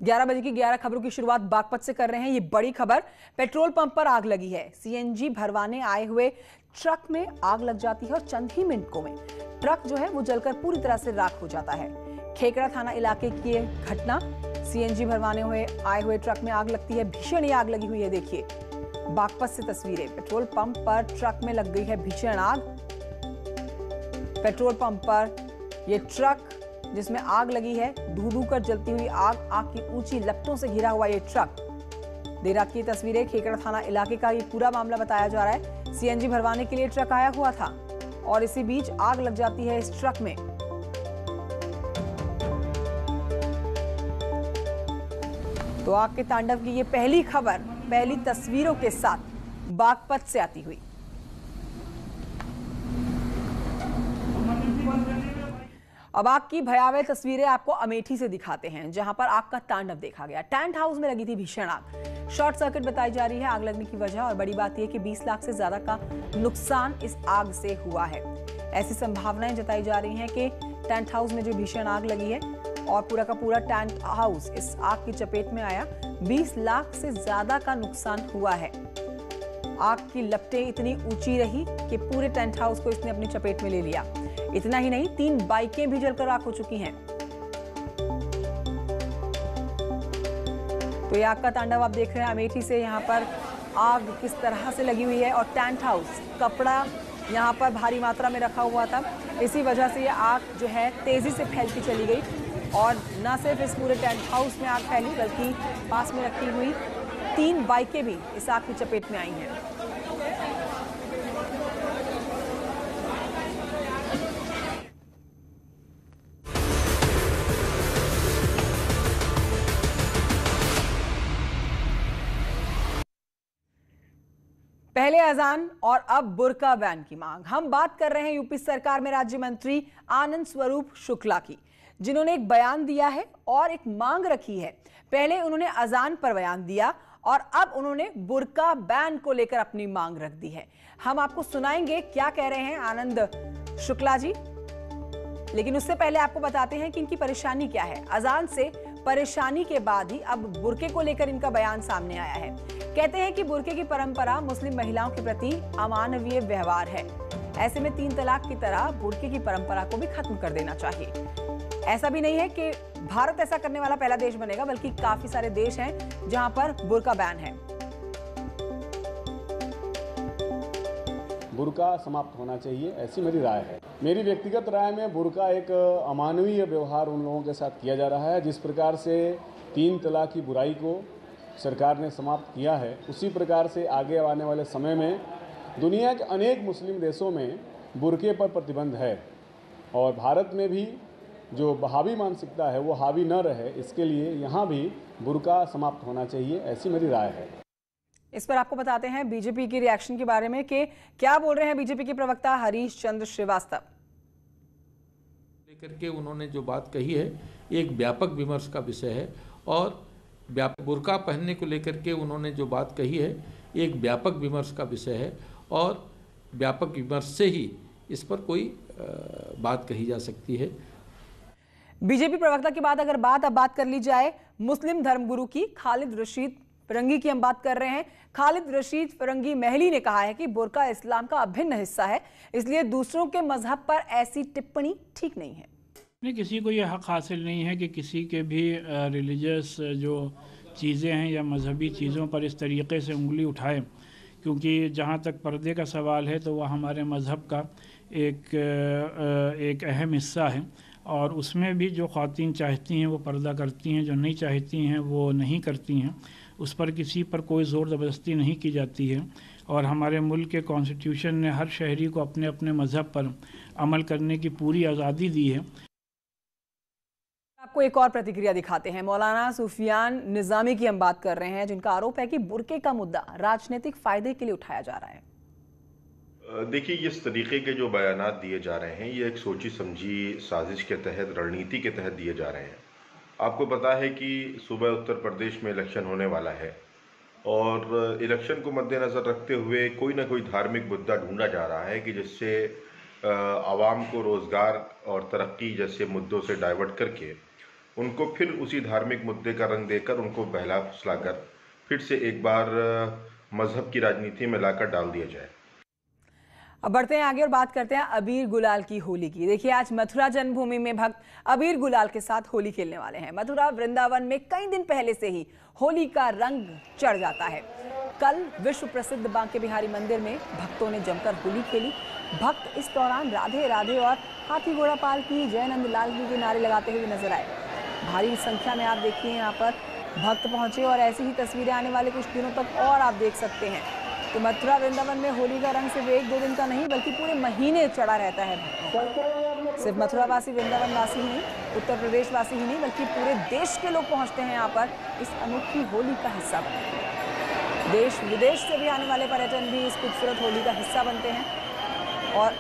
11 बजे की 11 खबरों की शुरुआत बागपत से कर रहे हैं। ये बड़ी खबर, पेट्रोल पंप पर आग लगी है। सीएनजी भरवाने आए हुए ट्रक में आग लग जाती है और चंद ही मिनटों में ट्रक जो है वो जलकर पूरी तरह से राख हो जाता है। खेकड़ा थाना इलाके की ये घटना, सीएनजी भरवाने हुए आए हुए ट्रक में आग लगती है। भीषण आग लगी हुई है। देखिए बागपत से तस्वीरें, पेट्रोल पंप पर ट्रक में लग गई है भीषण आग। पेट्रोल पंप पर यह ट्रक जिसमें आग लगी है, धू धू कर जलती हुई आग की ऊंची लपटों से घिरा हुआ ये ट्रक। देर रात की तस्वीरें, खेकड़ा थाना इलाके का ये पूरा मामला बताया जा रहा है। सीएनजी भरवाने के लिए ट्रक आया हुआ था और इसी बीच आग लग जाती है इस ट्रक में। तो आग के तांडव की ये पहली खबर, पहली तस्वीरों के साथ बागपत से आती हुई। अब आग की भयावह तस्वीरें आपको अमेठी से दिखाते हैं, जहां पर आग का तांडव देखा गया। टेंट हाउस में लगी थी भीषण आग। शॉर्ट सर्किट बताई जा रही है आग लगने की वजह, और बड़ी बात यह कि 20 लाख से ज्यादा का नुकसान इस आग से हुआ है। ऐसी संभावनाएं जताई जा रही हैं कि टेंट हाउस में जो भीषण आग लगी है और पूरा का पूरा टेंट हाउस इस आग की चपेट में आया। 20 लाख से ज्यादा का नुकसान हुआ है। आग की लपटें इतनी ऊंची रही कि पूरे टेंट हाउस को इसने अपनी चपेट में ले लिया। इतना ही नहीं, 3 बाइकें भी जलकर राख हो चुकी हैं। तो ये आग का तांडव आप देख रहे हैं अमेठी से। यहाँ पर आग किस तरह से लगी हुई है और टेंट हाउस, कपड़ा यहाँ पर भारी मात्रा में रखा हुआ था। इसी वजह से ये आग जो है तेजी से फैलती चली गई और न सिर्फ इस पूरे टेंट हाउस में आग फैली, बल्कि पास में रखी हुई 3 बाइकें भी इस आग की चपेट में आई हैं। पहले अजान और अब बुर्का बैन की मांग। हम बात कर रहे हैं यूपी सरकार में राज्य मंत्री आनंद स्वरूप शुक्ला की, जिन्होंने एक बयान दिया है और एक मांग रखी है। पहले उन्होंने अजान पर बयान दिया और अब उन्होंने बुर्का बैन को लेकर अपनी मांग रख दी है। हम आपको सुनाएंगे क्या कह रहे हैं आनंद शुक्ला जी, लेकिन उससे पहले आपको बताते हैं कि इनकी परेशानी क्या है। अजान से परेशानी के बाद ही अब बुर्के को लेकर इनका बयान सामने आया है। कहते हैं कि बुर्के की परंपरा मुस्लिम महिलाओं के प्रति अमानवीय व्यवहार है। ऐसे में 3 तलाक की तरह बुर्के की परंपरा को भी खत्म कर देना चाहिए। ऐसा भी नहीं है कि भारत ऐसा करने वाला पहला देश बनेगा, बल्कि काफी सारे देश हैं जहां पर बुर्का बैन है। बुर्का समाप्त होना चाहिए, ऐसी मेरी राय है। मेरी व्यक्तिगत राय में बुर्का एक अमानवीय व्यवहार उन लोगों के साथ किया जा रहा है। जिस प्रकार से 3 तलाक की बुराई को सरकार ने समाप्त किया है, उसी प्रकार से आगे आने वाले समय में दुनिया के अनेक मुस्लिम देशों में बुर्के पर प्रतिबंध है और भारत में भी जो बहावी मानसिकता है वो हावी न रहे, इसके लिए यहाँ भी बुर्का समाप्त होना चाहिए, ऐसी मेरी राय है। इस पर आपको बताते हैं बीजेपी की रिएक्शन के बारे में कि क्या बोल रहे हैं बीजेपी के प्रवक्ता हरीश चंद्र श्रीवास्तव। लेकर के उन्होंने जो बात कही है एक व्यापक विमर्श का विषय है और बुर्का पहनने को लेकर के उन्होंने जो बात कही है एक व्यापक विमर्श का विषय है और व्यापक विमर्श से ही इस पर कोई बात कही जा सकती है। बीजेपी प्रवक्ता के बाद अगर अब बात कर ली जाए मुस्लिम धर्मगुरु की, खालिद रशीद फिरंगी की हम बात कर रहे हैं। खालिद रशीद फिरंगी महली ने कहा है कि बुर्का इस्लाम का अभिन्न हिस्सा है, इसलिए दूसरों के मजहब पर ऐसी टिप्पणी ठीक नहीं है। नहीं, किसी को यह हक हासिल नहीं है कि किसी के भी रिलीजियस जो चीज़ें हैं या मजहबी चीज़ों पर इस तरीके से उंगली उठाए, क्योंकि जहाँ तक पर्दे का सवाल है तो वह हमारे मज़हब का एक अहम हिस्सा है और उसमें भी जो ख़वातीन चाहती हैं वो पर्दा करती हैं, जो नहीं चाहती हैं वो नहीं करती हैं। उस पर किसी पर कोई ज़ोर ज़बरदस्ती नहीं की जाती है और हमारे मुल्क के कॉन्स्टिट्यूशन ने हर शहरी को अपने अपने मज़हब पर अमल करने की पूरी आज़ादी दी है। आपको एक और प्रतिक्रिया दिखाते हैं। मौलाना सुफियान निजामी की हम बात कर रहे हैं, जिनका आरोप है कि बुर्के का मुद्दा राजनीतिक फायदे के लिए उठाया जा रहा है। देखिए, इस तरीके के जो बयानात दिए जा रहे हैं ये एक सोची समझी साजिश के तहत, रणनीति के तहत दिए जा रहे हैं। आपको पता है कि सुबह उत्तर प्रदेश में इलेक्शन होने वाला है और इलेक्शन को मद्देनज़र रखते हुए कोई ना कोई धार्मिक मुद्दा ढूंढा जा रहा है कि जिससे आवाम को रोज़गार और तरक्की जैसे मुद्दों से डाइवर्ट करके उनको फिर उसी धार्मिक मुद्दे का रंग देकर उनको बहला फुसलाकर फिर से एक बार मजहब की राजनीति में लाकर डाल दिया जाए। अब बढ़ते हैं आगे और बात करते हैं अबीर गुलाल की होली की। देखिए, आज मथुरा जन्मभूमि में भक्त अबीर गुलाल के साथ होली खेलने वाले हैं। मथुरा वृंदावन में कई दिन पहले से ही होली का रंग चढ़ जाता है। कल विश्व प्रसिद्ध बांके बिहारी मंदिर में भक्तों ने जमकर होली खेली। भक्त इस दौरान राधे राधे और हाथी घोड़ा पाल की, जय नंद लाल की के नारे लगाते हुए नजर आए। भारी संख्या में आप देखिए यहाँ पर भक्त पहुंचे और ऐसी ही तस्वीरें आने वाले कुछ दिनों तक और आप देख सकते हैं। तो मथुरा वृंदावन में होली का रंग सिर्फ 1-2 दिन का नहीं बल्कि पूरे महीने चढ़ा रहता है भक्तों। सिर्फ मथुरा वासी, वृंदावन वासी ही नहीं, उत्तर प्रदेश वासी ही नहीं बल्कि पूरे देश के लोग पहुंचते हैं यहाँ पर इस अनोखी होली का हिस्सा बनने। देश विदेश से भी आने वाले पर्यटन भी इस खूबसूरत होली का हिस्सा बनते हैं। और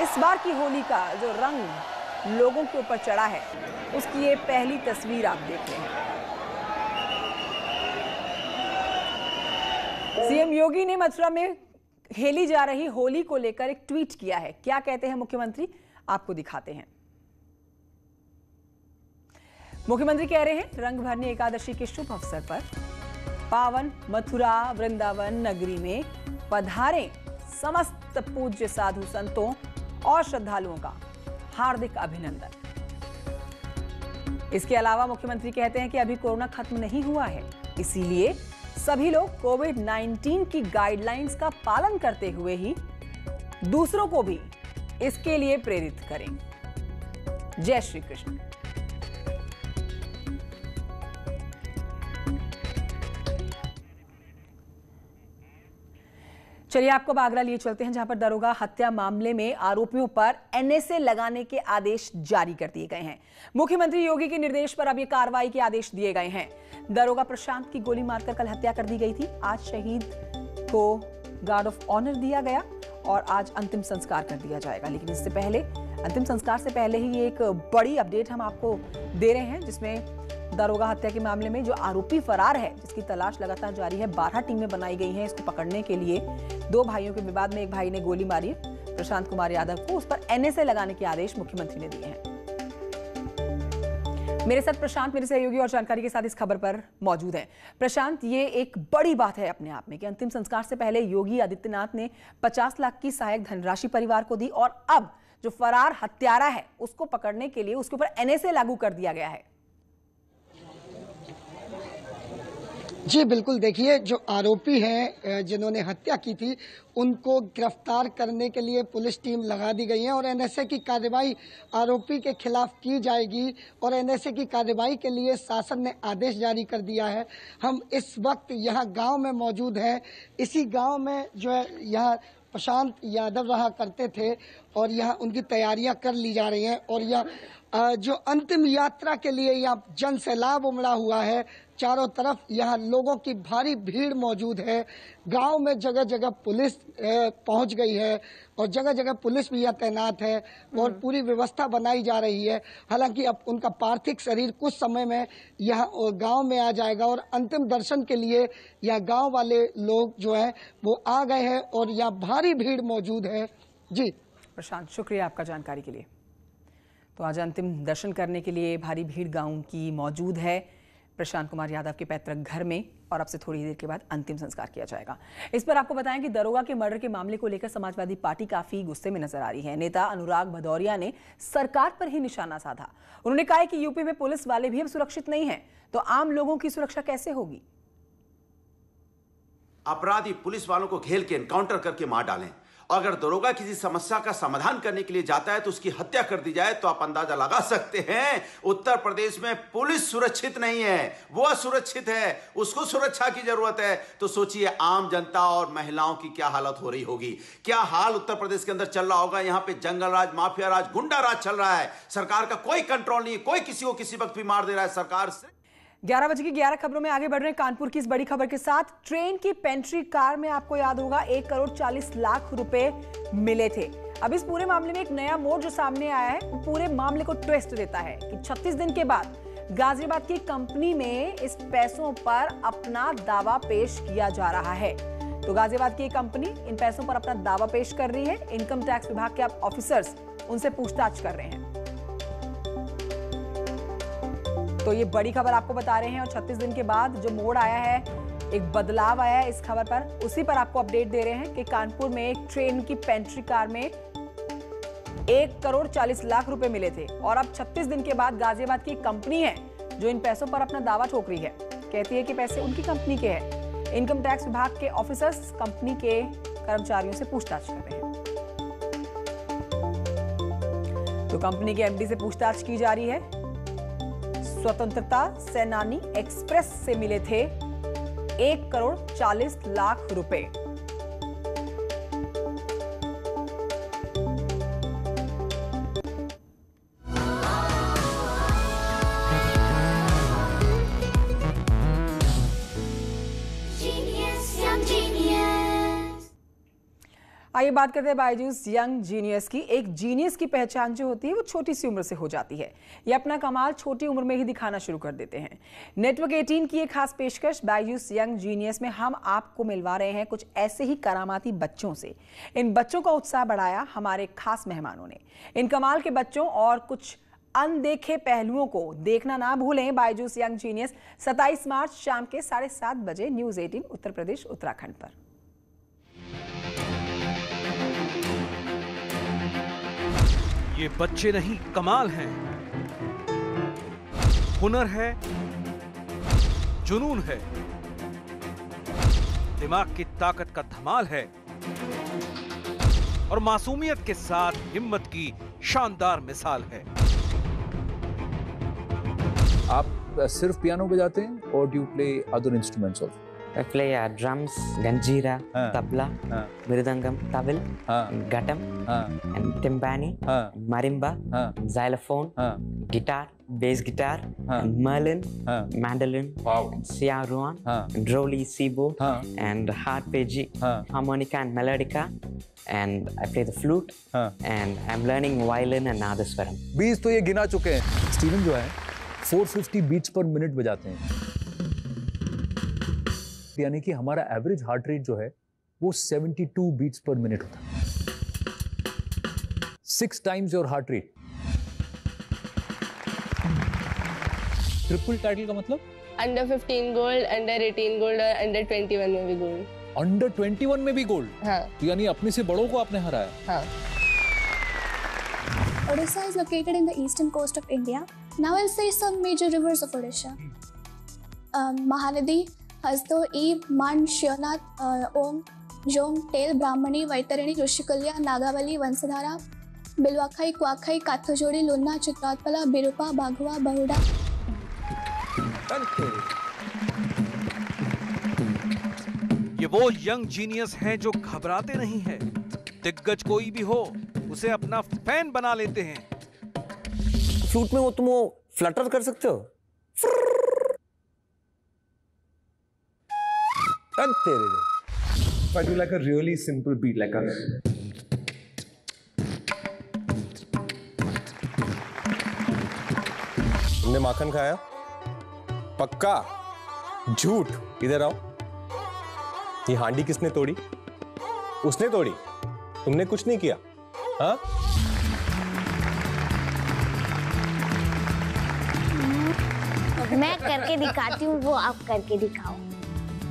इस बार की होली का जो रंग लोगों के ऊपर चढ़ा है उसकी ये पहली तस्वीर आप देख रहे हैं। सीएम योगी ने मथुरा में खेली जा रही होली को लेकर एक ट्वीट किया है। क्या कहते हैं मुख्यमंत्री, आपको दिखाते हैं। मुख्यमंत्री कह रहे हैं, रंग भरनी एकादशी के शुभ अवसर पर पावन मथुरा वृंदावन नगरी में पधारे समस्त पूज्य साधु संतों और श्रद्धालुओं का हार्दिक अभिनंदन। इसके अलावा मुख्यमंत्री कहते हैं कि अभी कोरोना खत्म नहीं हुआ है, इसीलिए सभी लोग कोविड-19 की गाइडलाइंस का पालन करते हुए ही दूसरों को भी इसके लिए प्रेरित करें। जय श्री कृष्ण। चलिए आपको आगरा लिए चलते हैं, जहां पर दरोगा हत्या मामले में आरोपियों पर एनएसए लगाने के आदेश जारी कर दिए गए हैं। मुख्यमंत्री योगी के निर्देश पर अब ये कार्रवाई के आदेश दिए गए हैं। दरोगा प्रशांत की गोली मारकर कल हत्या कर दी गई थी। आज शहीद को गार्ड ऑफ ऑनर दिया गया और आज अंतिम संस्कार कर दिया जाएगा। लेकिन इससे पहले, अंतिम संस्कार से पहले ही एक बड़ी अपडेट हम आपको दे रहे हैं, जिसमें दरोगा हत्या के मामले में जो आरोपी फरार है, जिसकी तलाश लगातार जारी है, 12 टीमें बनाई गई हैं इसको पकड़ने के लिए। 2 भाइयों के विवाद में एक भाई ने गोली मारी प्रशांत कुमार यादव को, उस पर एनएसए लगाने के आदेश मुख्यमंत्री ने दिए हैं। मेरे साथ प्रशांत, मेरे सहयोगी और जानकारी के साथ इस खबर पर मौजूद हैं। प्रशांत, ये एक बड़ी बात है अपने आप में कि अंतिम संस्कार से पहले योगी आदित्यनाथ ने 50 लाख की सहायक धनराशि परिवार को दी और अब जो फरार हत्यारा है उसको पकड़ने के लिए उसके ऊपर एनएसए लागू कर दिया गया है। जी बिल्कुल, देखिए जो आरोपी हैं जिन्होंने हत्या की थी उनको गिरफ्तार करने के लिए पुलिस टीम लगा दी गई है और एनएसए की कार्रवाई आरोपी के खिलाफ की जाएगी और एनएसए की कार्रवाई के लिए शासन ने आदेश जारी कर दिया है। हम इस वक्त यहाँ गांव में मौजूद हैं। इसी गांव में जो है यहाँ प्रशांत यादव रहा करते थे और यहाँ उनकी तैयारियां कर ली जा रही हैं और यहाँ जो अंतिम यात्रा के लिए यहाँ जन सैलाब उमड़ा हुआ है। चारों तरफ यहाँ लोगों की भारी भीड़ मौजूद है। गांव में जगह जगह पुलिस पहुंच गई है और जगह जगह पुलिस भी यहाँ तैनात है और पूरी व्यवस्था बनाई जा रही है। हालांकि अब उनका पार्थिव शरीर कुछ समय में यहाँ गांव में आ जाएगा और अंतिम दर्शन के लिए यहाँ गांव वाले लोग जो हैं वो आ गए हैं और यहाँ भारी भीड़ मौजूद है। जी प्रशांत, शुक्रिया आपका जानकारी के लिए। तो आज अंतिम दर्शन करने के लिए भारी भीड़ गांव की मौजूद है प्रशांत कुमार यादव के पैतृक घर में और अब से थोड़ी देर के बाद अंतिम संस्कार किया जाएगा। इस पर आपको बताएं कि दरोगा के मर्डर के मामले को लेकर समाजवादी पार्टी काफी गुस्से में नजर आ रही है। नेता अनुराग भदौरिया ने सरकार पर ही निशाना साधा। उन्होंने कहा है कि यूपी में पुलिस वाले भी अब सुरक्षित नहीं है, तो आम लोगों की सुरक्षा कैसे होगी। अपराधी पुलिस वालों को घेर के एनकाउंटर करके मार डालें और अगर दरोगा किसी समस्या का समाधान करने के लिए जाता है तो उसकी हत्या कर दी जाए, तो आप अंदाजा लगा सकते हैं उत्तर प्रदेश में पुलिस सुरक्षित नहीं है, वो असुरक्षित है, उसको सुरक्षा की जरूरत है। तो सोचिए आम जनता और महिलाओं की क्या हालत हो रही होगी, क्या हाल उत्तर प्रदेश के अंदर चल रहा होगा। यहाँ पे जंगल राज, माफिया राज, गुंडा राज चल रहा है। सरकार का कोई कंट्रोल नहीं है, कोई किसी को किसी वक्त भी मार दे रहा है। सरकार से 11 बजे की 11 खबरों में आगे बढ़ रहे हैं कानपुर की इस बड़ी खबर के साथ। ट्रेन की पेंट्री कार में आपको याद होगा 1 करोड़ 40 लाख रुपए मिले थे। अब इस पूरे मामले में एक नया मोड़ जो सामने आया है वो पूरे मामले को ट्विस्ट देता है कि 36 दिन के बाद गाजियाबाद की कंपनी में इस पैसों पर अपना दावा पेश किया जा रहा है। तो गाजियाबाद की कंपनी इन पैसों पर अपना दावा पेश कर रही है। इनकम टैक्स विभाग के ऑफिसर्स उनसे पूछताछ कर रहे हैं। तो ये बड़ी खबर आपको बता रहे हैं और 36 दिन के बाद जो मोड़ आया है, एक बदलाव आया है इस खबर पर, उसी पर आपको अपडेट दे रहे हैं कि कानपुर में एक ट्रेन की पेंट्री कार में 1 करोड़ 40 लाख रुपए मिले थे और अब 36 दिन के बाद गाजियाबाद की कंपनी है जो इन पैसों पर अपना दावा ठोक रही है। कहती है कि पैसे उनकी कंपनी के हैं। इनकम टैक्स विभाग के ऑफिसर्स कंपनी के कर्मचारियों से पूछताछ कर रहे हैं। तो कंपनी के एमडी से पूछताछ की जा रही है। स्वतंत्रता सेनानी एक्सप्रेस से मिले थे 1 करोड़ 40 लाख रुपए। आइए बात करते हैं बायजूस यंग जीनियस की। एक जीनियस की पहचान जो होती है वो छोटी सी उम्र से हो जाती है। ये अपना कमाल छोटी उम्र में ही दिखाना शुरू कर देते हैं। नेटवर्क 18 की एक खास पेशकश बायजूस यंग जीनियस में हम आपको मिलवा रहे हैं कुछ ऐसे ही करामाती बच्चों से। इन बच्चों का उत्साह बढ़ाया हमारे खास मेहमानों ने। इन कमाल के बच्चों और कुछ अनदेखे पहलुओं को देखना ना भूलें। बायजूस यंग जीनियस 27 मार्च शाम के 7:30 बजे न्यूज़ 18 उत्तर प्रदेश उत्तराखंड पर। ये बच्चे नहीं, कमाल हैं। हुनर है, जुनून है, दिमाग की ताकत का धमाल है और मासूमियत के साथ हिम्मत की शानदार मिसाल है। आप सिर्फ पियानो बजाते हैं और do you play other instruments also? I play drums, ganjira, tabla, mridangam, tawil, ghatam, and timpani, marimba, xylophone, guitar, bass guitar, and merlin, mandolin, siaruan, droli, sibo, and harpeggi, harmonica and melodica, and I play the flute, and I'm learning violin and nadaswaram. Beats तो ये गिना चुके हैं। Steven जो है 450 beats पर minute बजाते हैं, यानी कि हमारा एवरेज हार्ट रेट जो है वो 72 बीट्स पर मिनट होता है। 6 times your heart rate. Triple title का मतलब? अंडर 15 गोल्ड, अंडर 18 गोल्ड और अंडर 21 में भी गोल्ड। अंडर 21 में भी गोल्ड? हाँ। तो यानी अपने से बड़ों को आपने हराया। हाँ। Odisha is located in the eastern coast of India. Now I'll say some major rivers of Odisha. Mahanadi, हस्तो, ईब, मान, श्योनाथ, ओम, जोम, टेल, ब्राह्मणी, वैतरणी, ऋषिकुल्या, नागावली, वंशधारा, बिलवाखाई, क्वाखाई, काथोजोड़ी, लुन्ना, चित्रातपला, बिरुपा, बाघुआ, बहुड़ा। ये वो यंग जीनियस हैं जो घबराते नहीं हैं। दिग्गज कोई भी हो उसे अपना फैन बना लेते हैं। फ्लूट में वो तुम फ्लटर कर सकते हो? I do like a really simple beat, like a. तुमने माखन खाया? पक्का? झूठ? इधर आओ। ये हांडी किसने तोड़ी? उसने तोड़ी? तुमने कुछ नहीं किया? हाँ? मैं करके दिखाती हूँ, वो आप करके दिखाओ।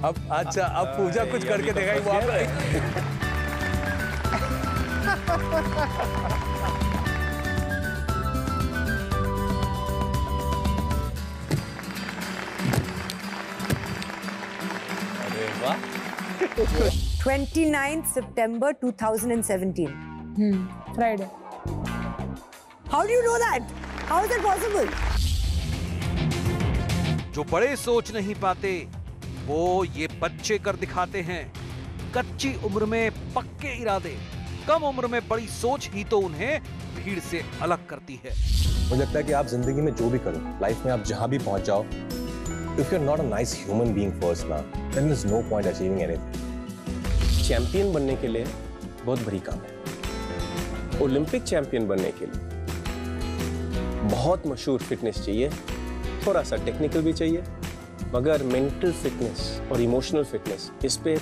अब अच्छा, अब पूजा कुछ करके दिखाई वो आप। अरे वाह। 29th September 2017. Friday. How do you know that? How is that possible? जो बड़े सोच नहीं पाते वो ये बच्चे कर दिखाते हैं। कच्ची उम्र में पक्के इरादे, कम उम्र में बड़ी सोच ही तो उन्हें भीड़ से अलग करती है। मुझे लगता है कि आप जिंदगी में जो भी करो, लाइफ में आप जहां भी पहुंच जाओ, if you're not a nice human being first ना, then there's no point achieving anything. Champion बनने के लिए बहुत बड़ी काम है। ओलंपिक चैंपियन बनने के लिए बहुत मशहूर फिटनेस चाहिए, थोड़ा सा टेक्निकल भी चाहिए, मगर मेंटल फिटनेस और इमोशनल फिटनेस इस पे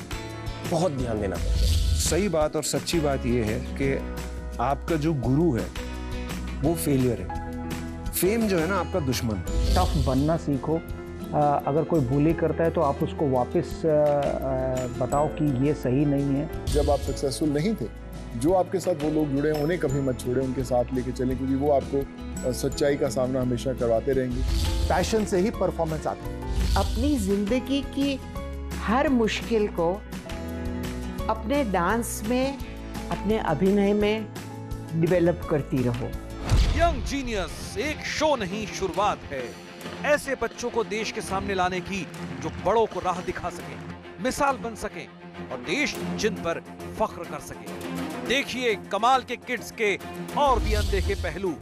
बहुत ध्यान देना पड़ता है। सही बात और सच्ची बात यह है कि आपका जो गुरु है वो फेलियर है। फेम जो है ना आपका दुश्मन है। टफ बनना सीखो। अगर कोई बुली करता है तो आप उसको वापस बताओ कि ये सही नहीं है। जब आप सक्सेसफुल नहीं थे, जो आपके साथ वो लोग जुड़े हैं उन्हें कभी मत छोड़ें, उनके साथ लेके चलें, क्योंकि वो आपको सच्चाई का सामना हमेशा करवाते रहेंगे। पैशन से ही परफॉर्मेंस आती है। अपनी जिंदगी की हर मुश्किल को अपने डांस में, अपने अभिनय में डेवलप करती रहो। यंग जीनियस एक शो नहीं, शुरुआत है। ऐसे बच्चों को देश के सामने लाने की जो बड़ों को राह दिखा सके, मिसाल बन सके और देश जिन पर फख्र कर सके। देखिए कमाल के किड्स के और भी अनदेखे पहलू